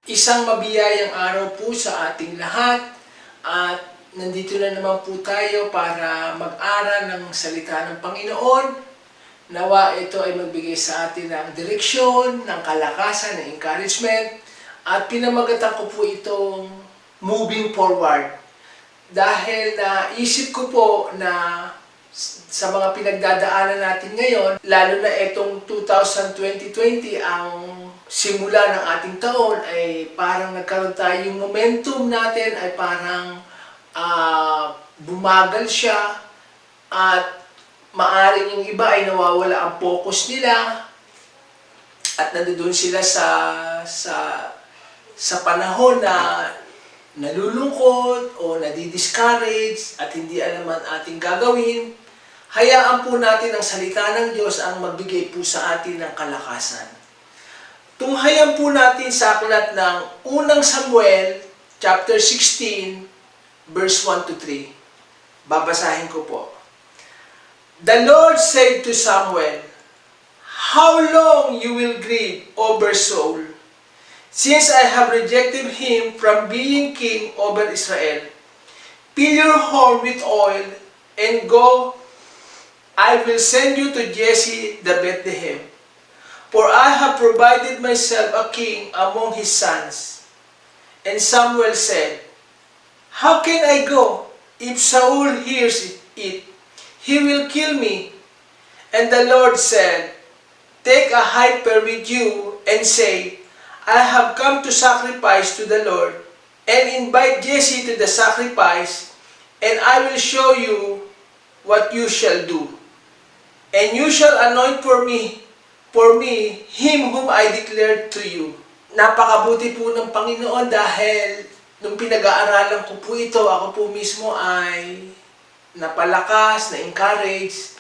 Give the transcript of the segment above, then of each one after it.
Isang mabiyayang araw po sa ating lahat at nandito na naman po tayo para mag-aral ng salita ng Panginoon. Nawa ito ay magbigay sa atin ng direksyon, ng kalakasan, ng encouragement at pinamagatan ko po itong moving forward. Dahil naisip ko po na sa mga pinagdadaanan natin ngayon, lalo na itong 2020 ang simula ng ating taon ay parang nagkaroon tayo, yung momentum natin ay parang bumagal siya at maaring yung iba ay nawawala ang focus nila at nandoon sila sa panahon na nalulungkot o nadi-discourage at hindi alam ang ating gagawin. Hayaan po natin ang salita ng Diyos ang magbigay po sa atin ng kalakasan. Tunghayan po natin sa aklat ng unang Samuel, chapter 16, verse 1 to 3. Babasahin ko po. The Lord said to Samuel, "How long you will grieve over Saul, since I have rejected him from being king over Israel? Fill your horn with oil and go. I will send you to Jesse the Bethlehem. For I have provided myself a king among his sons." And Samuel said, "How can I go? If Saul hears it, he will kill me." And the Lord said, "Take a heifer with you and say, I have come to sacrifice to the Lord, and invite Jesse to the sacrifice, and I will show you what you shall do. And you shall anoint for me him whom I declared to you." Napakabuti po ng Panginoon dahil nung pinag-aaralan ko po ito, ako po mismo ay napalakas, na-encourage,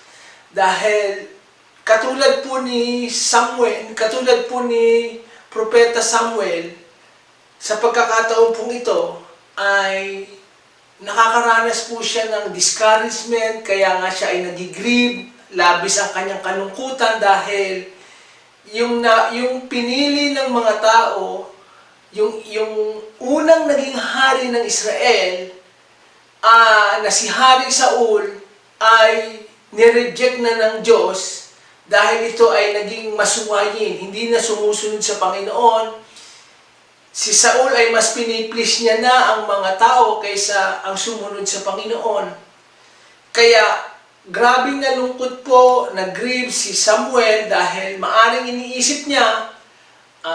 dahil katulad po ni Samuel, katulad po ni Propeta Samuel, sa pagkakataon pong ito ay nakakaranas po siya ng discouragement, kaya nga siya ay nagigrieve, labis ang kanyang kalungkutan dahil yung pinili ng mga tao, yung unang naging hari ng Israel, na si Hari Saul, ay nireject na ng Diyos dahil ito ay naging masuwayin, hindi na sumusunod sa Panginoon. Si Saul ay mas piniplease niya na ang mga tao kaysa ang sumunod sa Panginoon. Kaya grabing nalungkot po, nag-grieve si Samuel dahil maaring iniisip niya,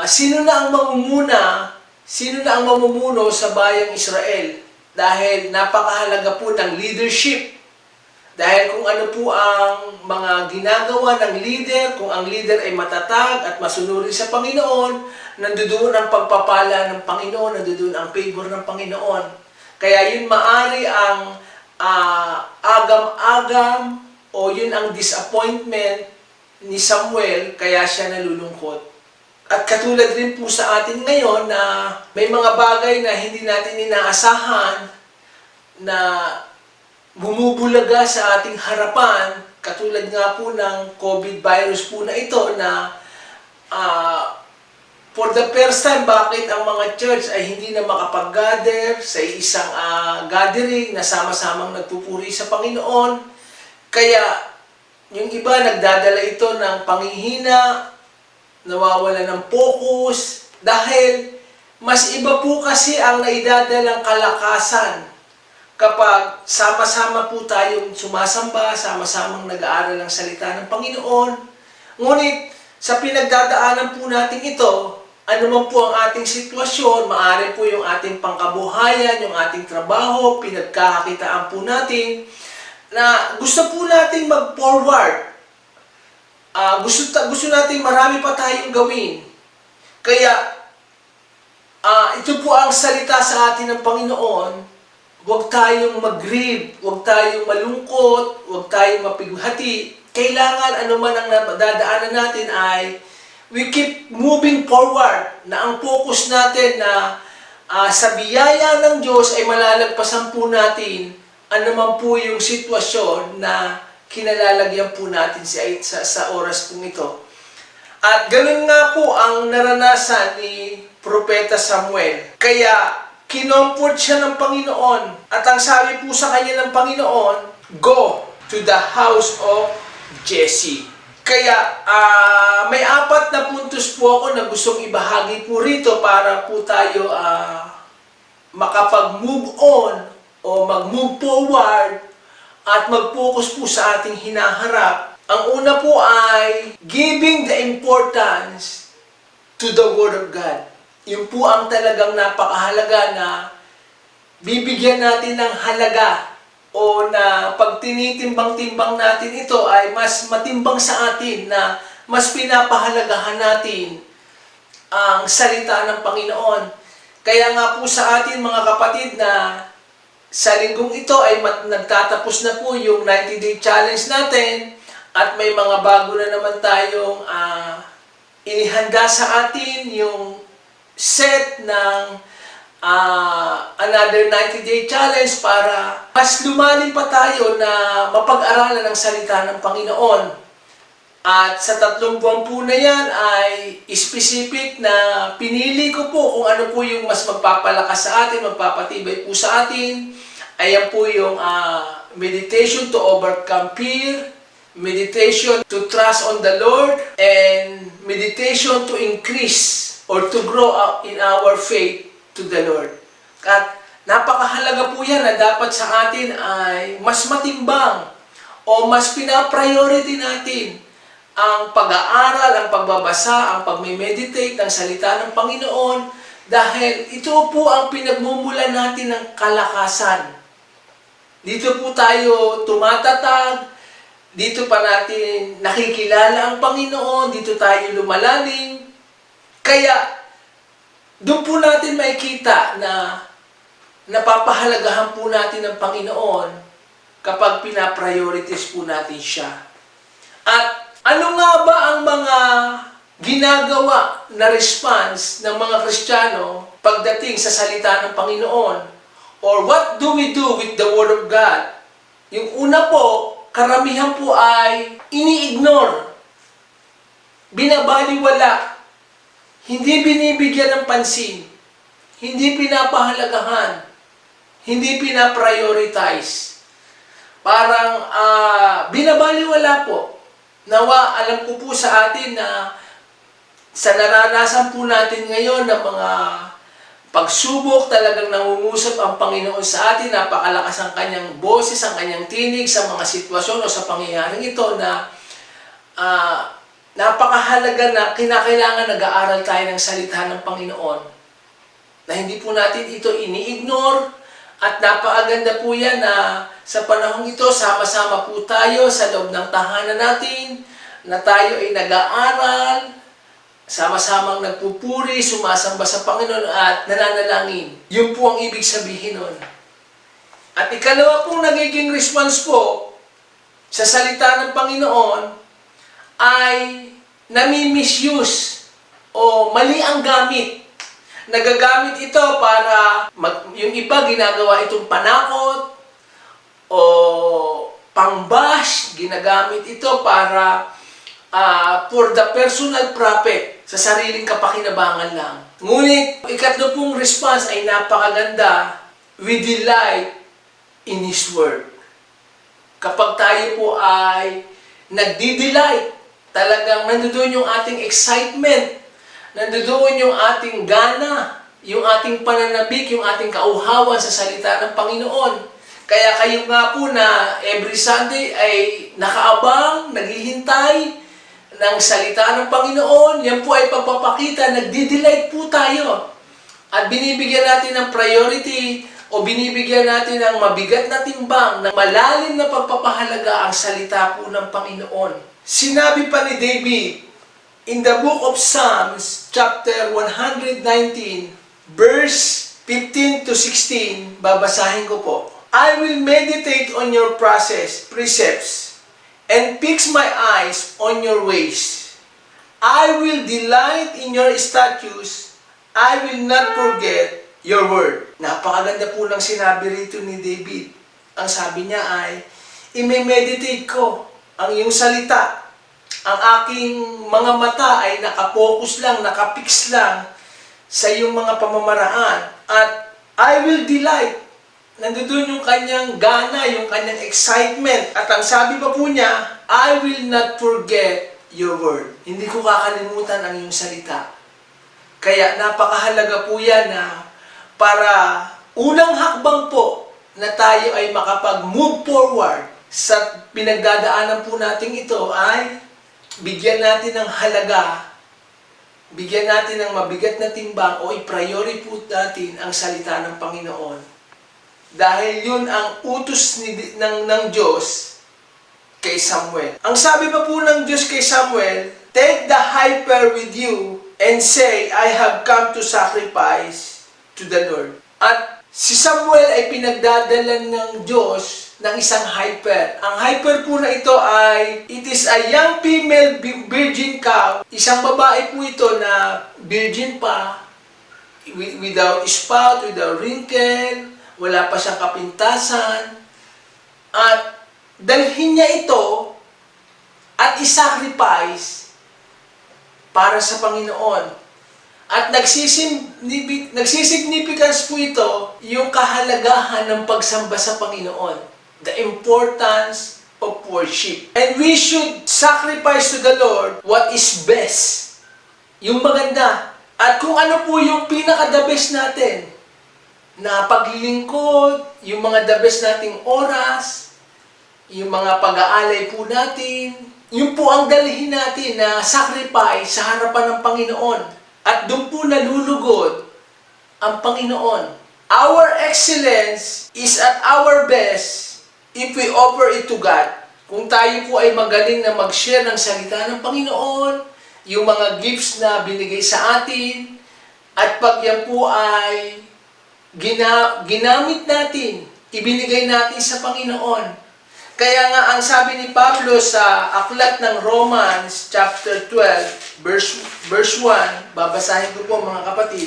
sino na ang mamumuno sa bayang Israel? Dahil napakahalaga po ng leadership. Dahil kung ano po ang mga ginagawa ng leader, kung ang leader ay matatag at masunurin sa Panginoon, nandoon ang pagpapala ng Panginoon, nandoon ang favor ng Panginoon. Kaya yun maari ang agam-agam o yun ang disappointment ni Samuel, kaya siya nalulungkot. At katulad rin po sa atin ngayon na may mga bagay na hindi natin inaasahan na bumubulaga sa ating harapan, katulad nga po ng COVID virus po na ito na for the first time, bakit ang mga church ay hindi na makapag-gather sa isang gathering na sama-samang nagpupuri sa Panginoon. Kaya yung iba nagdadala ito ng panghihina, nawawala ng focus, dahil mas iba po kasi ang naidadalang kalakasan kapag sama-sama po tayong sumasamba, sama-samang nag-aaral ng salita ng Panginoon. Ngunit sa pinagdadaanan po natin ito, ano man po ang ating sitwasyon, maaari po yung ating pangkabuhayan, yung ating trabaho, pinagkakakitaan po natin, na gusto po natin mag-forward. Gusto natin marami pa tayong gawin. Kaya, ito po ang salita sa atin ng Panginoon. Huwag tayong mag-grieve, huwag tayong malungkot, huwag tayong mapighati. Kailangan anuman ang dadaanan natin ay we keep moving forward, na ang focus natin na sa biyaya ng Diyos ay malalagpasan po natin anuman po yung sitwasyon na kinalalagyan po natin sa oras pong ito. At ganun nga po ang naranasan ni Propeta Samuel. Kaya, kinomfort siya ng Panginoon. At ang sabi po sa kanya ng Panginoon, go to the house of Jesse. Kaya, may 4 na puntos po ako na gustong ibahagi po rito para po tayo makapag-move on o mag-move forward at mag-focus po sa ating hinaharap. Ang una po ay giving the importance to the Word of God. Yun po ang talagang napakahalaga na bibigyan natin ng halaga o na pag tinitimbang-timbang natin ito ay mas matimbang sa atin na mas pinapahalagahan natin ang salita ng Panginoon. Kaya nga po sa atin mga kapatid na sa linggong ito ay nagtatapos na po yung 90-day challenge natin at may mga bago na naman tayong inihanda sa atin yung set ng another 90-day challenge para mas lumalim pa tayo na mapag-aralan ang salita ng Panginoon. At sa 3 buwan po na yan ay specific na pinili ko po kung ano po yung mas magpapalakas sa atin, magpapatibay po sa atin. Ayan po yung meditation to overcome fear, meditation to trust on the Lord, and meditation to increase or to grow up in our faith to the Lord. At napakahalaga po yan na dapat sa atin ay mas matimbang o mas pina-priority natin ang pag-aaral, ang pagbabasa, ang pag-meditate ng salita ng Panginoon dahil ito po ang pinagmumulan natin ng kalakasan. Dito po tayo tumatatag, dito pa natin nakikilala ang Panginoon, dito tayo lumalalim. Kaya doon po natin makikita na napapahalagahan po natin ang Panginoon kapag pinapriorities po natin siya. At ano nga ba ang mga ginagawa na response ng mga Kristiyano pagdating sa salita ng Panginoon? Or what do we do with the Word of God? Yung una po, karamihan po ay ini-ignore, binabaliwala, hindi binibigyan ng pansin, hindi pinapahalagahan, hindi pinaprioritize. Parang binabaliwala po. Nawa, alam ko po sa atin na sa naranasan po natin ngayon ng mga pagsubok, talagang nangungusap ang Panginoon sa atin, napakalakas ang kanyang boses, ang kanyang tinig sa mga sitwasyon o sa pangyayaring ito na napakahalaga na kinakailangan nag-aaral tayo ng salita ng Panginoon. Na hindi po natin ito ini-ignore at napakaganda po yan na sa panahong ito, sama-sama po tayo sa loob ng tahanan natin, na tayo ay nag-aaral, sama-samang nagpupuri, sumasamba sa Panginoon at nananalangin. Yun po ang ibig sabihin nun. At ikalawa pong nagiging response po sa salita ng Panginoon ay nami-misuse o mali ang gamit. Nagagamit ito para, yung iba ginagawa itong panakot o pang-bash, ginagamit ito para for the personal profit, sa sariling kapakinabangan lang. Ngunit, ikatlo pong response ay napakaganda, we delight in His Word. Kapag tayo po ay nagdi-delight, talagang nandoon yung ating excitement, nandoon yung ating gana, yung ating pananabik, yung ating kauhawan sa salita ng Panginoon. Kaya kayo nga po na every Sunday ay nakaabang, naghihintay ng salita ng Panginoon, yan po ay pagpapakita, nagdi-delight po tayo. At binibigyan natin ng priority o binibigyan natin ng mabigat na timbang, ng malalim na pagpapahalaga ang salita po ng Panginoon. Sinabi pa ni David, in the book of Psalms, chapter 119, verse 15 to 16, babasahin ko po. I will meditate on your precepts, and fix my eyes on your ways. I will delight in your statutes. I will not forget your word. Napakaganda po ng sinabi rito ni David. Ang sabi niya ay, i-meditate ko ang iyong salita. Ang aking mga mata ay nakapokus lang, nakapix lang sa iyong mga pamamaraan. At I will delight. Nandoon yung kanyang gana, yung kanyang excitement. At ang sabi pa po niya, I will not forget your word. Hindi ko kakalimutan ang iyong salita. Kaya napakahalaga po yan na para unang hakbang po na tayo ay makapag-move forward sa pinagdadaanan po natin ito ay bigyan natin ng halaga, bigyan natin ng mabigat na timbang o i-priority po natin ang salita ng Panginoon. Dahil yun ang utos ng Diyos kay Samuel. Ang sabi pa po ng Diyos kay Samuel, take the heifer with you and say, I have come to sacrifice to the Lord. At si Samuel ay pinagdadalan ng Diyos ng isang heifer. Ang heifer po na ito ay, it is a young female virgin cow. Isang babae po ito na virgin pa, without spot, without wrinkle, wala pa siyang kapintasan. At dalhin niya ito at isacrifice para sa Panginoon. At nagsisignificance po ito yung kahalagahan ng pagsamba sa Panginoon. The importance of worship. And we should sacrifice to the Lord what is best. Yung maganda. At kung ano po yung pinaka-the best natin na paglilingkod, yung mga the best nating oras, yung mga pag-aalay po natin, yun po ang dalhin natin na sacrifice sa harapan ng Panginoon. At doon po nalulugod ang Panginoon. Our excellence is at our best if we offer it to God. Kung tayo po ay magaling na mag-share ng salita ng Panginoon, yung mga gifts na binigay sa atin, at pag yan po ay ginamit natin, ibinigay natin sa Panginoon. Kaya nga ang sabi ni Pablo sa aklat ng Romans chapter 12 verse 1, babasahin ko po mga kapatid.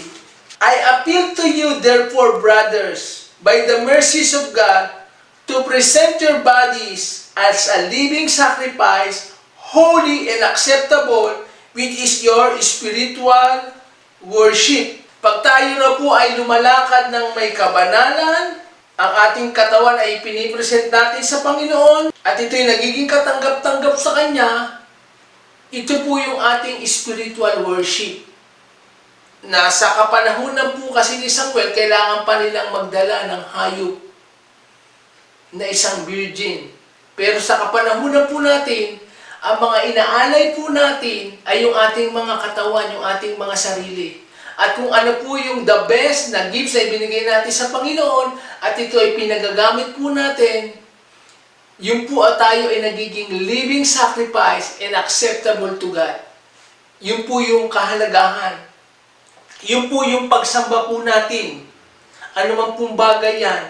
I appeal to you therefore, brothers, by the mercies of God, to present your bodies as a living sacrifice, holy and acceptable, which is your spiritual worship. Pag tayo na po ay lumalakad ng may kabanalan, ang ating katawan ay pinipresent natin sa Panginoon at ito'y nagiging katanggap-tanggap sa Kanya, ito po yung ating spiritual worship. Nasa kapanahunan po kasi ni Samuel, kailangan pa nilang magdala ng hayop na isang virgin. Pero sa kapanahunan po natin, ang mga inaalay po natin ay yung ating mga katawan, yung ating mga sarili. At kung ano po yung the best na gifts na ibinigay natin sa Panginoon, at ito ay pinagagamit po natin, yun po tayo ay nagiging living sacrifice and acceptable to God. Yun po yung kahalagahan. Yun po yung pagsamba po natin. Ano man pong bagay yan,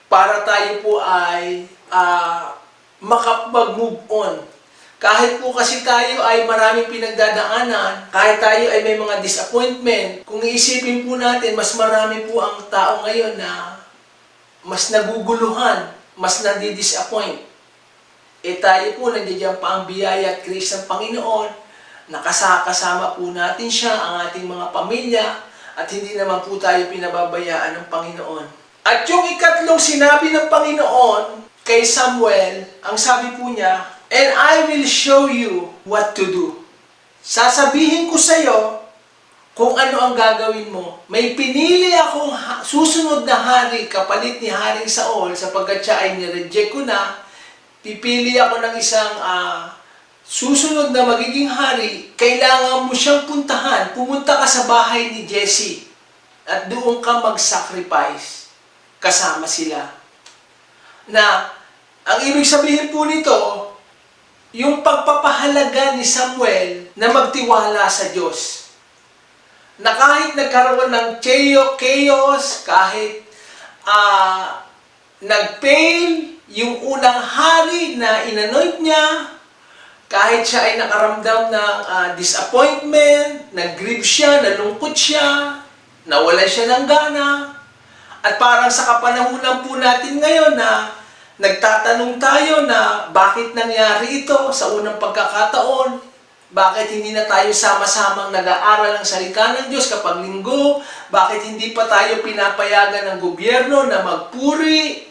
para tayo po ay makapag-move on. Kahit po kasi tayo ay maraming pinagdadaanan, kahit tayo ay may mga disappointment, kung iisipin po natin, mas marami po ang tao ngayon na mas naguguluhan, mas nadi-disappoint. Tayo po, nandiyan pa ang biyaya at grace ng Panginoon, nakasama po natin siya, ang ating mga pamilya, at hindi naman po tayo pinababayaan ng Panginoon. At yung ikatlong sinabi ng Panginoon kay Samuel, ang sabi po niya, and I will show you what to do. Sasabihin ko sa iyo kung ano ang gagawin mo. May pinili akong susunod na hari, kapalit ni Haring Saul, sapagkat siya ay nireject ko na. Pipili ako ng isang susunod na magiging hari. Kailangan mo siyang puntahan. Pumunta ka sa bahay ni Jesse at doon ka mag-sacrifice kasama sila. Na, ang ibig sabihin po nito, yung pagpapahalaga ni Samuel na magtiwala sa Diyos. Na kahit nagkaroon ng chaos, kahit nag-fail yung unang hari na inanoint niya, kahit siya ay nakaramdam ng disappointment, nag-grieve siya, nalungkot siya, nawalan siya ng gana, at parang sa kapanahunan po natin ngayon na nagtatanong tayo na bakit nangyari ito sa unang pagkakataon. Bakit hindi na tayo sama-samang nag-aaral ng salita ng Diyos kapag linggo? Bakit hindi pa tayo pinapayagan ng gobyerno na magpuri,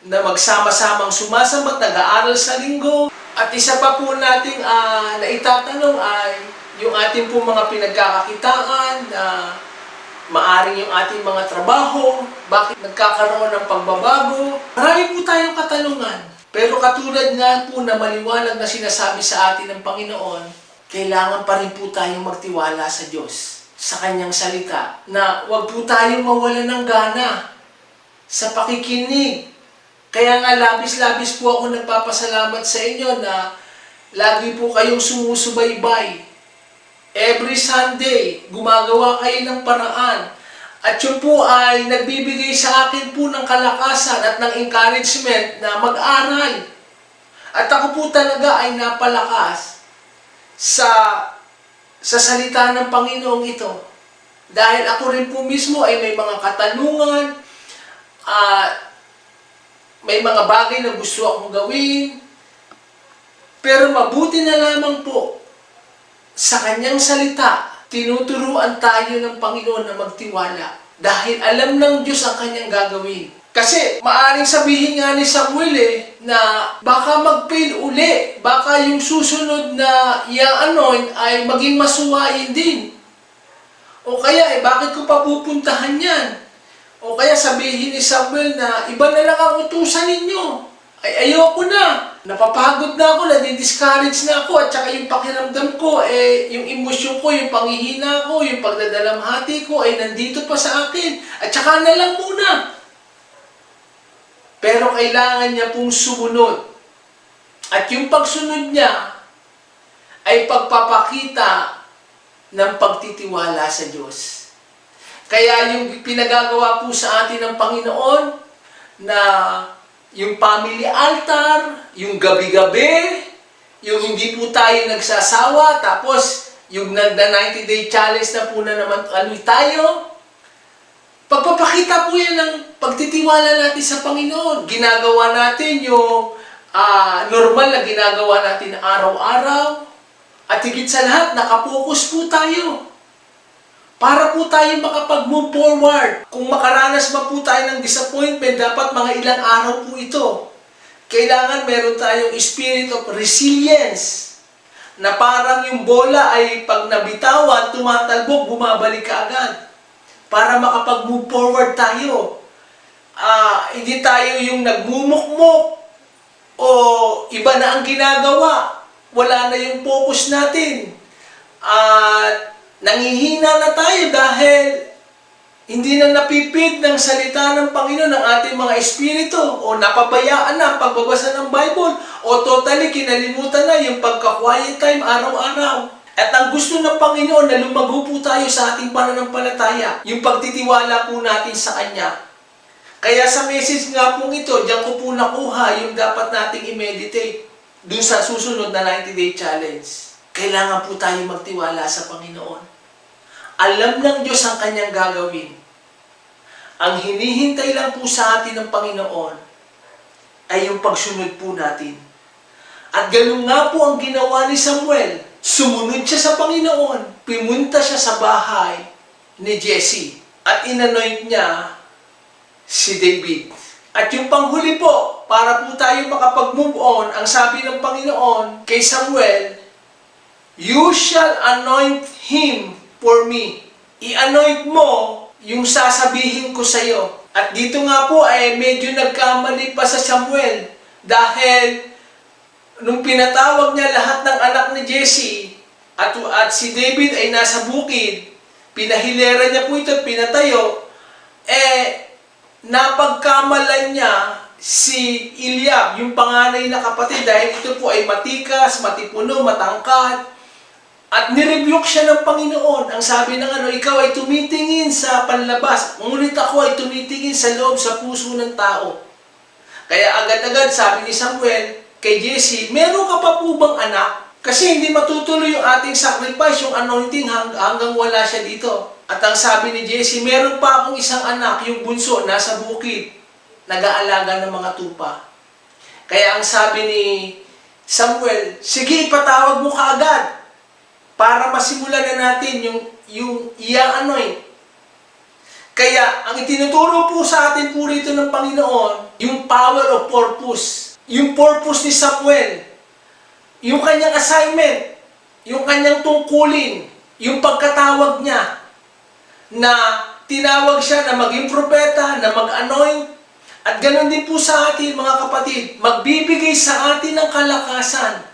na magsama-samang sumasambat, nag-aaral sa linggo? At isa pa po nating naitatanong ay yung ating po mga pinagkakakitaan na maaring yung ating mga trabaho, bakit nagkakaroon ng pagbabago? Marami po tayong katanungan. Pero katulad nga po na maliwanag na sinasabi sa atin ng Panginoon, kailangan pa rin po tayong magtiwala sa Diyos, sa Kanyang salita, na huwag po tayong mawala ng gana sa pakikinig. Kaya nga labis-labis po ako nagpapasalamat sa inyo na lagi po kayong sumusubaybay. Every Sunday, gumagawa kayo ng paraan. At yun po ay nagbibigay sa akin po ng kalakasan at ng encouragement na mag-aral. At ako po talaga ay napalakas sa salita ng Panginoong ito. Dahil ako rin po mismo ay may mga katanungan, may mga bagay na gusto akong gawin. Pero mabuti na lamang po sa Kanyang salita, tinuturuan tayo ng Panginoon na magtiwala dahil alam ng Diyos ang Kanyang gagawin. Kasi maaaring sabihin nga ni Samuel na baka mag-fail uli, baka yung susunod na i-anoint ay maging masuwain din. O kaya bakit ko pa pupuntahan yan? O kaya sabihin ni Samuel na iba na lang ang utusan ninyo. Ay ayoko na. Napapagod na ako, nadi-discourage na ako, at saka yung pakiramdam ko, yung emosyon ko, yung panghihina ko, yung pagdadalamhati ko, ay nandito pa sa akin. At saka na lang muna. Pero kailangan niya pong sumunod. At yung pagsunod niya ay pagpapakita ng pagtitiwala sa Diyos. Kaya yung pinagagawa po sa atin ng Panginoon na yung family altar, yung gabi-gabi, yung hindi po tayo nagsasawa, tapos yung nagda-90-day challenge na po na naman tayo, pagpapakita po yan ng pagtitiwala natin sa Panginoon. Ginagawa natin yung normal na ginagawa natin araw-araw, at higit sa lahat, nakapokus po tayo. Para po tayo makapag-move forward. Kung makaranas man po tayo ng disappointment, dapat mga ilang araw po ito. Kailangan meron tayong spirit of resilience. Na parang yung bola ay pag nabitawan, tumatalbog, bumabalik ka agad. Para makapag-move forward tayo. Hindi tayo yung nagmumukmuk o iba na ang ginagawa. Wala na yung focus natin. Nangihina na tayo dahil hindi na napipid ng salita ng Panginoon ng ating mga espiritu o napabayaan na ang pagbabasa ng Bible o totally kinalimutan na yung pagka-quiet time araw-araw. At ang gusto ng Panginoon na lumago po tayo sa ating pananampalataya, yung pagtitiwala po natin sa Kanya. Kaya sa message nga pong ito, diyan ko po nakuha yung dapat nating i-meditate dun sa susunod na 90-day challenge. Kailangan po tayo magtiwala sa Panginoon. Alam ng Diyos ang Kanyang gagawin. Ang hinihintay lang po sa atin ng Panginoon ay yung pagsunod po natin. At ganun nga po ang ginawa ni Samuel. Sumunod siya sa Panginoon. Pumunta siya sa bahay ni Jesse. At inanoint niya si David. At yung panghuli po, para po tayo makapag-move on, ang sabi ng Panginoon kay Samuel, "You shall anoint him for me." I-anoint mo yung sasabihin ko sa iyo. At dito nga po ay medyo nagkamali pa sa Samuel dahil nung pinatawag niya lahat ng anak ni Jesse at si David ay nasa bukid, pinahilera niya po ito at pinatayo, napagkamalan niya si Eliab, yung panganay na kapatid, dahil ito po ay matikas, matipuno, matangkad. At nirebuke siya ng Panginoon. Ang sabi ng ikaw ay tumitingin sa panlabas, ngunit ako ay tumitingin sa loob, sa puso ng tao. Kaya agad-agad sabi ni Samuel kay Jesse, meron ka pa po bang anak? Kasi hindi matutuloy yung ating sacrifice, yung anointing hanggang wala siya dito. At ang sabi ni Jesse, meron pa akong isang anak, yung bunso, nasa bukid, nag-aalaga ng mga tupa. Kaya ang sabi ni Samuel, sige, ipatawag mo kaagad. para masimulan na natin yung i-anoint. Kaya, ang itinuturo po sa atin po rito ng Panginoon, yung power of purpose. Yung purpose ni Samuel, yung kanyang assignment, yung kanyang tungkulin, yung pagkatawag niya, na tinawag siya na maging propeta, na mag-anoint, at ganoon din po sa atin mga kapatid, magbibigay sa atin ng kalakasan.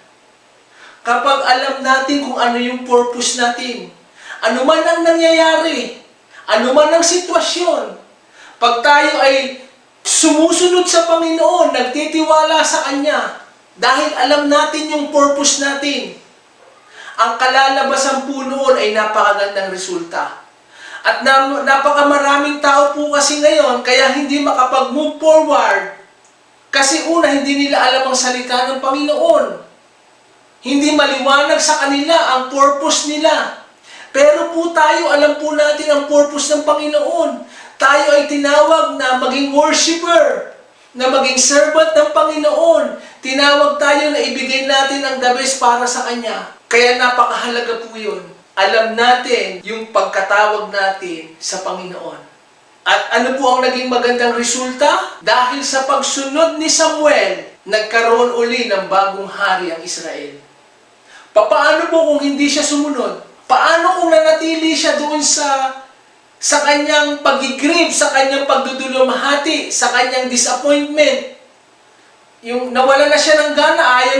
Kapag alam natin kung ano yung purpose natin, ano man ang nangyayari, ano man ang sitwasyon, pag tayo ay sumusunod sa Panginoon, nagtitiwala sa Kanya, dahil alam natin yung purpose natin, ang kalalabasan po noon ay napakagandang resulta. At napakamaraming tao po kasi ngayon, kaya hindi makapag-move forward, kasi una, hindi nila alam ang salita ng Panginoon. Hindi maliwanag sa kanila ang purpose nila. Pero po tayo, alam po natin ang purpose ng Panginoon. Tayo ay tinawag na maging worshiper, na maging servant ng Panginoon. Tinawag tayo na ibigay natin ang the best para sa Kanya. Kaya napakahalaga po yun. Alam natin yung pagkatawag natin sa Panginoon. At ano po ang naging magandang resulta? Dahil sa pagsunod ni Samuel, nagkaroon uli ng bagong hari ang Israel. Paano po kung hindi siya sumunod? Paano kung nanatili siya doon sa kanyang pag-grieve, sa kanyang pagdudulumhati, sa kanyang disappointment? Yung nawala na siya ng gana, ayaw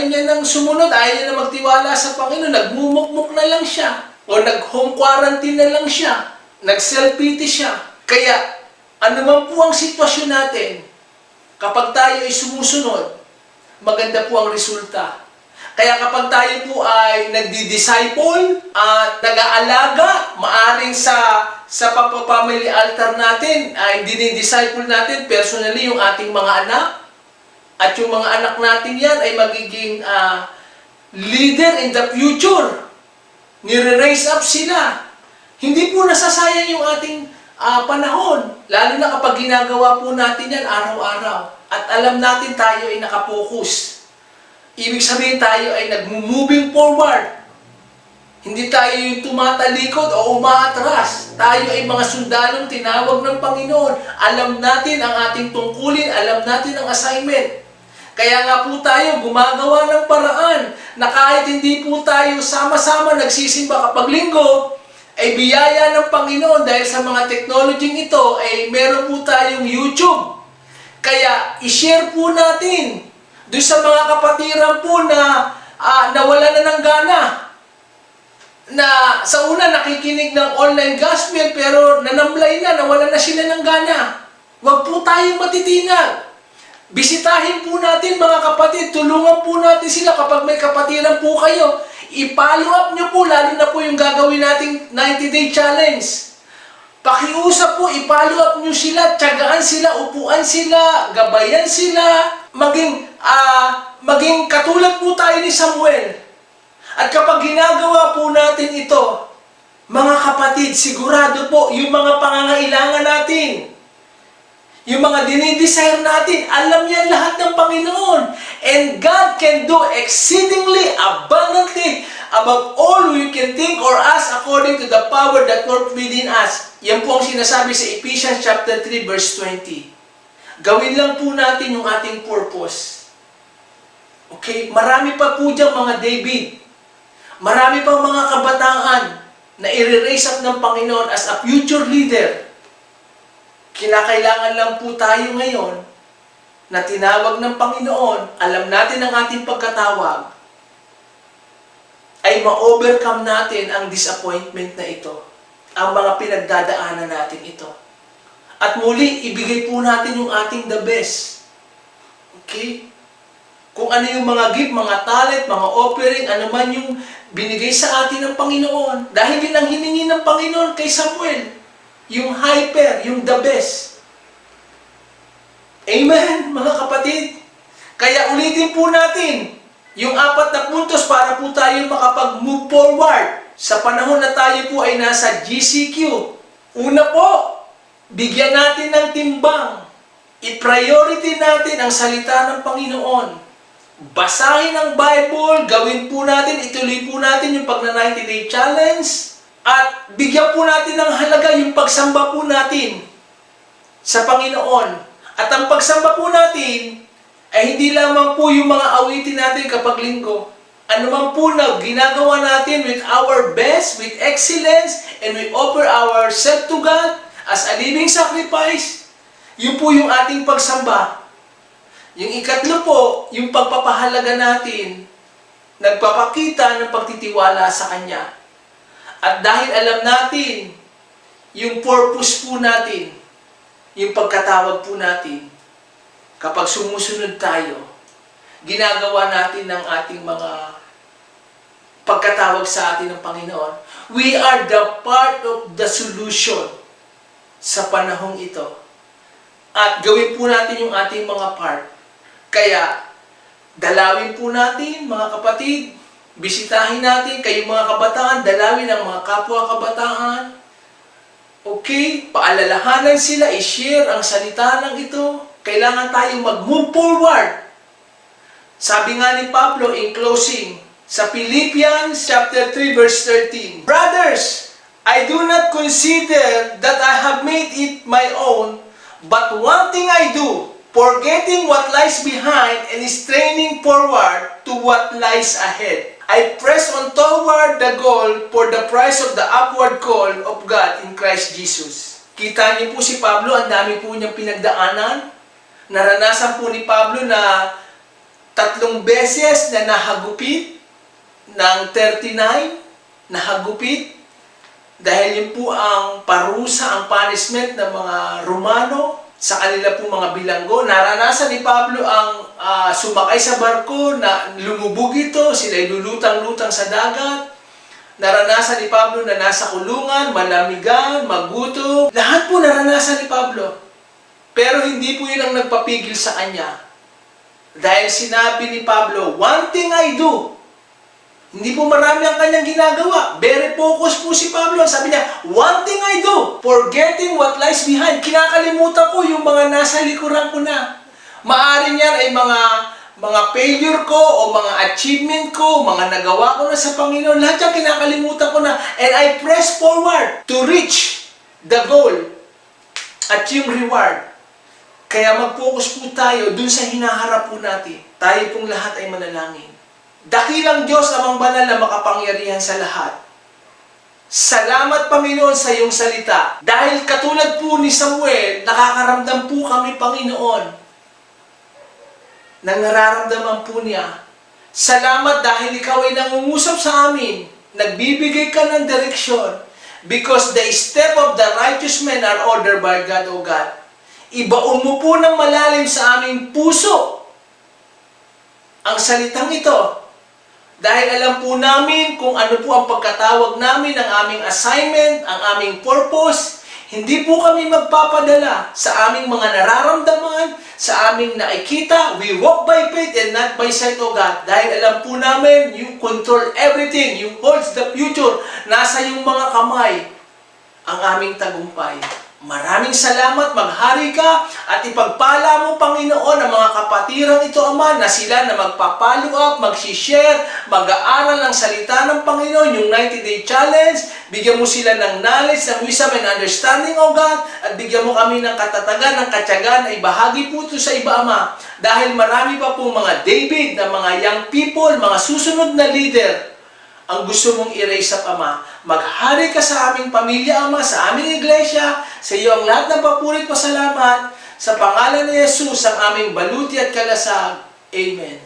niya nang sumunod, ayaw niya na magtiwala sa Panginoon, nagmumukmuk na lang siya, o nag-home quarantine na lang siya, nag-self-pity siya. Kaya, ano man po ang sitwasyon natin, kapag tayo ay sumusunod, maganda po ang resulta. Kaya kapag tayo po ay nagdi-disciple at nag-aalaga, maaring sa pagpapamily altar natin, ay dinidisciple natin personally yung ating mga anak, at yung mga anak natin yan ay magiging leader in the future. Nire-raise up sila. Hindi po nasasayang yung ating panahon, lalo na kapag ginagawa po natin yan araw-araw. At alam natin tayo ay nakapokus. Ibig sabihin tayo ay nag-moving forward. Hindi tayo yung tumatalikod o umaatras. Tayo ay mga sundalong tinawag ng Panginoon. Alam natin ang ating tungkulin, alam natin ang assignment. Kaya nga po tayo gumagawa ng paraan na kahit hindi po tayo sama-sama nagsisimba kapag linggo, ay biyaya ng Panginoon dahil sa mga technology ito ay meron po tayong YouTube. Kaya i-share po natin doon sa mga kapatiran po na nawala na ng gana, na sa una nakikinig ng online gospel pero nanamlay na, nawala na sila ng gana. Huwag po tayong matitinag. Bisitahin po natin mga kapatid, tulungan po natin sila kapag may kapatiran po kayo. I-follow up nyo po, lalo na po yung gagawin nating 90-day challenge. Pakiusap po, i-follow up nyo sila, tiyagaan sila, upuan sila, gabayan sila, maging katulad po tayo ni Samuel. At kapag ginagawa po natin ito, mga kapatid, sigurado po, yung mga pangangailangan natin, yung mga dinidesire natin, alam yan lahat ng Panginoon. And God can do exceedingly abundantly above all we can think or ask according to the power that works within us. Yan po ang sinasabi sa Ephesians chapter 3 verse 20. Gawin lang po natin yung ating purpose. Okay? Marami pa po diyang mga David. Marami pang mga kabataan na i-raise up ng Panginoon as a future leader. Kinakailangan lang po tayo ngayon na tinawag ng Panginoon, alam natin ang ating pagkatawag, ay ma-overcome natin ang disappointment na ito, ang mga pinagdadaanan natin ito. At muli, ibigay po natin yung ating the best. Okay? Kung ano yung mga gift, mga talent, mga offering, ano man yung binigay sa atin ng Panginoon. Dahil yun ang hiningi ng Panginoon kay Samuel. Yung hyper, yung the best. Amen, mga kapatid. Kaya ulitin po natin yung 4 na puntos para po tayo makapag-move forward sa panahon na tayo po ay nasa GCQ. Una po, bigyan natin ng timbang. I-priority natin ang salita ng Panginoon. basahin ang Bible, gawin po natin, ituloy po natin yung pagna 90-day challenge, at bigyan po natin ng halaga yung pagsamba po natin sa Panginoon. At ang pagsamba po natin ay hindi lamang po yung mga awitin natin kapag linggo. Ano man po na ginagawa natin with our best, with excellence, and we offer ourselves to God as a living sacrifice, yun po yung ating pagsamba. Yung ikatlo po, yung pagpapahalaga natin, nagpapakita ng pagtitiwala sa Kanya. At dahil alam natin, yung purpose po natin, yung pagkatawag po natin, kapag sumusunod tayo, ginagawa natin ng ating mga pagkatawag sa atin ng Panginoon, we are the part of the solution sa panahong ito. At gawin po natin yung ating mga part. Kaya, dalawin po natin, mga kapatid, bisitahin natin kayong mga kabataan, dalawin ang mga kapwa kabataan. Okay? Paalalahanan sila, i-share ang salita ng ito. Kailangan tayong mag-move forward. Sabi nga ni Pablo in closing, sa Philippians chapter 3 verse 13, Brothers, I do not consider that I have made it my own, but one thing I do, forgetting what lies behind and straining forward to what lies ahead. I press on toward the goal for the prize of the upward call of God in Christ Jesus. Kita niyo po si Pablo, ang dami po niyang pinagdaanan. Naranasan po ni Pablo na 3 beses na nahagupit ng 39, nahagupit. Dahil yun po ang parusa, ang punishment ng mga Romano sa kanila po mga bilanggo. Naranasan ni Pablo ang sumakay sa barko na lumubog ito, sila'y lulutang-lutang sa dagat. Naranasan ni Pablo na nasa kulungan, malamigan, magutom. Lahat po naranasan ni Pablo. Pero hindi po yun ang nagpapigil sa kanya. Dahil sinabi ni Pablo, one thing I do. Hindi po marami ang kanyang ginagawa. Very focused po si Pablo. Sabi niya, one thing I do, forgetting what lies behind. Kinakalimutan ko yung mga nasa likuran ko na. Maaari niyan ay mga failure ko o mga achievement ko, mga nagawa ko na sa Panginoon. Lahat yan kinakalimutan ko na. And I press forward to reach the goal at yung reward. Kaya mag-focus po tayo dun sa hinaharap po natin. Tayo pong lahat ay manalangin. Dakilang Diyos amang banal na makapangyarihan sa lahat. Salamat Panginoon sa iyong salita. Dahil katulad po ni Samuel, nakakaramdam po kami Panginoon nang nararamdaman po niya. Salamat dahil ikaw ay nangungusap sa amin. Nagbibigay ka ng direksyon. Because the step of the righteous men are ordered by God, O God. Ibaon mo po ng malalim sa aming puso ang salitang ito. Dahil alam po namin kung ano po ang pagkatawag namin, ang aming assignment, ang aming purpose. Hindi po kami magpapadala sa aming mga nararamdaman, sa aming nakikita. We walk by faith and not by sight, O God. Dahil alam po namin, you control everything. You hold the future. Nasa iyong mga kamay ang aming tagumpay. Maraming salamat, maghari ka, at ipagpala mo, Panginoon, ang mga kapatirang ito, Ama, na sila na magpa-follow up, mag-share, mag-aaral ng salita ng Panginoon, yung 90-day challenge. Bigyan mo sila ng knowledge, ng wisdom and understanding, O God, at bigyan mo kami ng katatagan, ng katyagan, na ibahagi po ito sa iba, Ama. Dahil marami pa po mga David, na mga young people, mga susunod na leader, ang gusto mong i-raise up, Ama. Maghari ka sa aming pamilya, Ama, sa aming iglesia. Sa iyo ang lahat ng papurit pasalamat. Sa pangalan ni Jesus, ang aming baluti at kalasag. Amen.